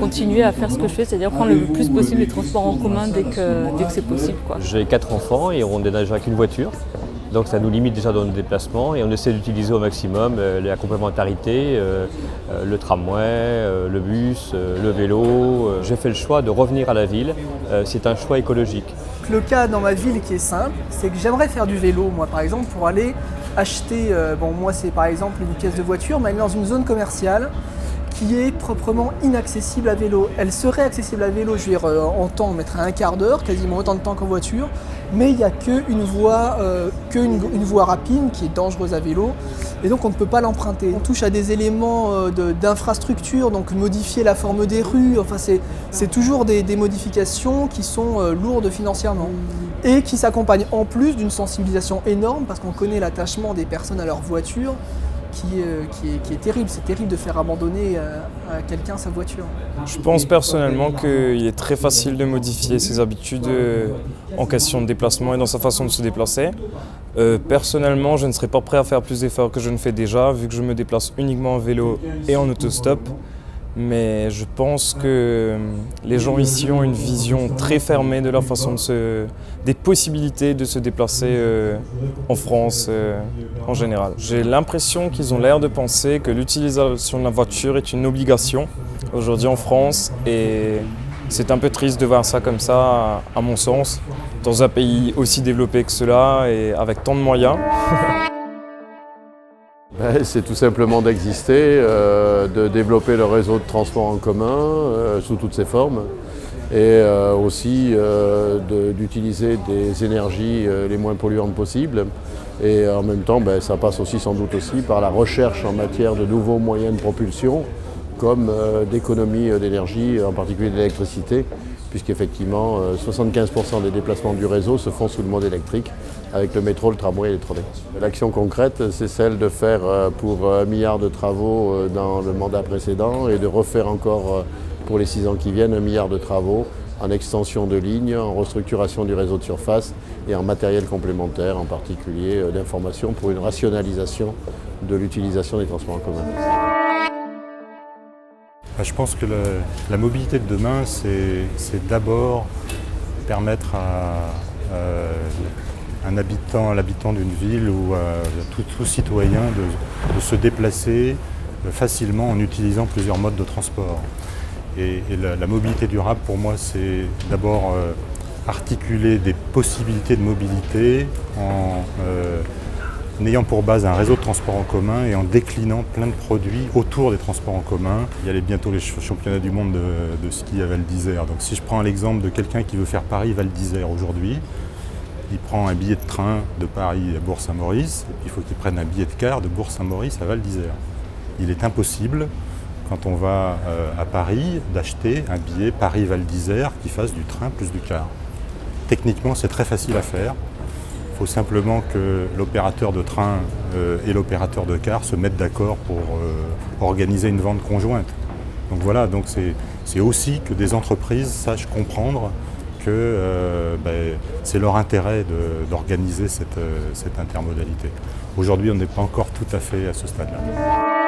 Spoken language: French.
continuer à faire ce que je fais, c'est-à-dire prendre le plus possible les transports en commun dès que c'est possible, quoi. J'ai 4 enfants et on n'est déjà qu'une voiture. Donc ça nous limite déjà dans nos déplacements et on essaie d'utiliser au maximum la complémentarité, le tramway, le bus, le vélo. J'ai fait le choix de revenir à la ville, c'est un choix écologique. Le cas dans ma ville qui est simple, c'est que j'aimerais faire du vélo, moi par exemple, pour aller acheter, moi c'est par exemple une pièce de voiture, mais aller dans une zone commerciale qui est proprement inaccessible à vélo. Elle serait accessible à vélo, je veux dire, en temps, on mettrait un quart d'heure, quasiment autant de temps qu'en voiture, mais il n'y a qu'une voie rapide qui est dangereuse à vélo, et donc on ne peut pas l'emprunter. On touche à des éléments d'infrastructure, donc modifier la forme des rues, enfin c'est toujours des modifications qui sont lourdes financièrement, et qui s'accompagnent en plus d'une sensibilisation énorme, parce qu'on connaît l'attachement des personnes à leur voiture, qui est terrible. C'est terrible de faire abandonner à quelqu'un sa voiture. Je pense personnellement qu'il est très facile de modifier ses habitudes en question de déplacement et dans sa façon de se déplacer. Personnellement, je ne serais pas prêt à faire plus d'efforts que je ne fais déjà, vu que je me déplace uniquement en vélo et en autostop. Mais je pense que les gens ici ont une vision très fermée de leur façon des possibilités de se déplacer en France en général. J'ai l'impression qu'ils ont l'air de penser que l'utilisation de la voiture est une obligation aujourd'hui en France et c'est un peu triste de voir ça comme ça, à mon sens, dans un pays aussi développé que cela et avec tant de moyens. C'est tout simplement d'exister, de développer le réseau de transport en commun sous toutes ses formes et aussi d'utiliser des énergies les moins polluantes possibles. Et en même temps, ça passe aussi sans doute aussi par la recherche en matière de nouveaux moyens de propulsion comme d'économie d'énergie, en particulier de l'électricité, puisqu'effectivement 75% des déplacements du réseau se font sous le mode électrique avec le métro, le tramway et les trolleys. L'action concrète, c'est celle de faire pour 1 milliard de travaux dans le mandat précédent et de refaire encore pour les 6 ans qui viennent 1 milliard de travaux en extension de lignes, en restructuration du réseau de surface et en matériel complémentaire, en particulier d'information pour une rationalisation de l'utilisation des transports en commun. Je pense que la mobilité de demain, c'est d'abord permettre à l'habitant d'une ville ou à tout citoyen de se déplacer facilement en utilisant plusieurs modes de transport. Et la mobilité durable, pour moi, c'est d'abord articuler des possibilités de mobilité en ayant pour base un réseau de transport en commun et en déclinant plein de produits autour des transports en commun. Il y a bientôt les championnats du monde de ski à Val d'Isère. Donc si je prends l'exemple de quelqu'un qui veut faire Paris-Val d'Isère aujourd'hui, il prend un billet de train de Paris à Bourg-Saint-Maurice, et puis il faut qu'il prenne un billet de car de Bourg-Saint-Maurice à Val d'Isère. Il est impossible, quand on va à Paris, d'acheter un billet Paris-Val d'Isère qui fasse du train plus du car. Techniquement, c'est très facile à faire. Il faut simplement que l'opérateur de train et l'opérateur de car se mettent d'accord pour organiser une vente conjointe. Donc voilà, donc c'est aussi que des entreprises sachent comprendre que c'est leur intérêt d'organiser cette intermodalité. Aujourd'hui, on n'est pas encore tout à fait à ce stade-là.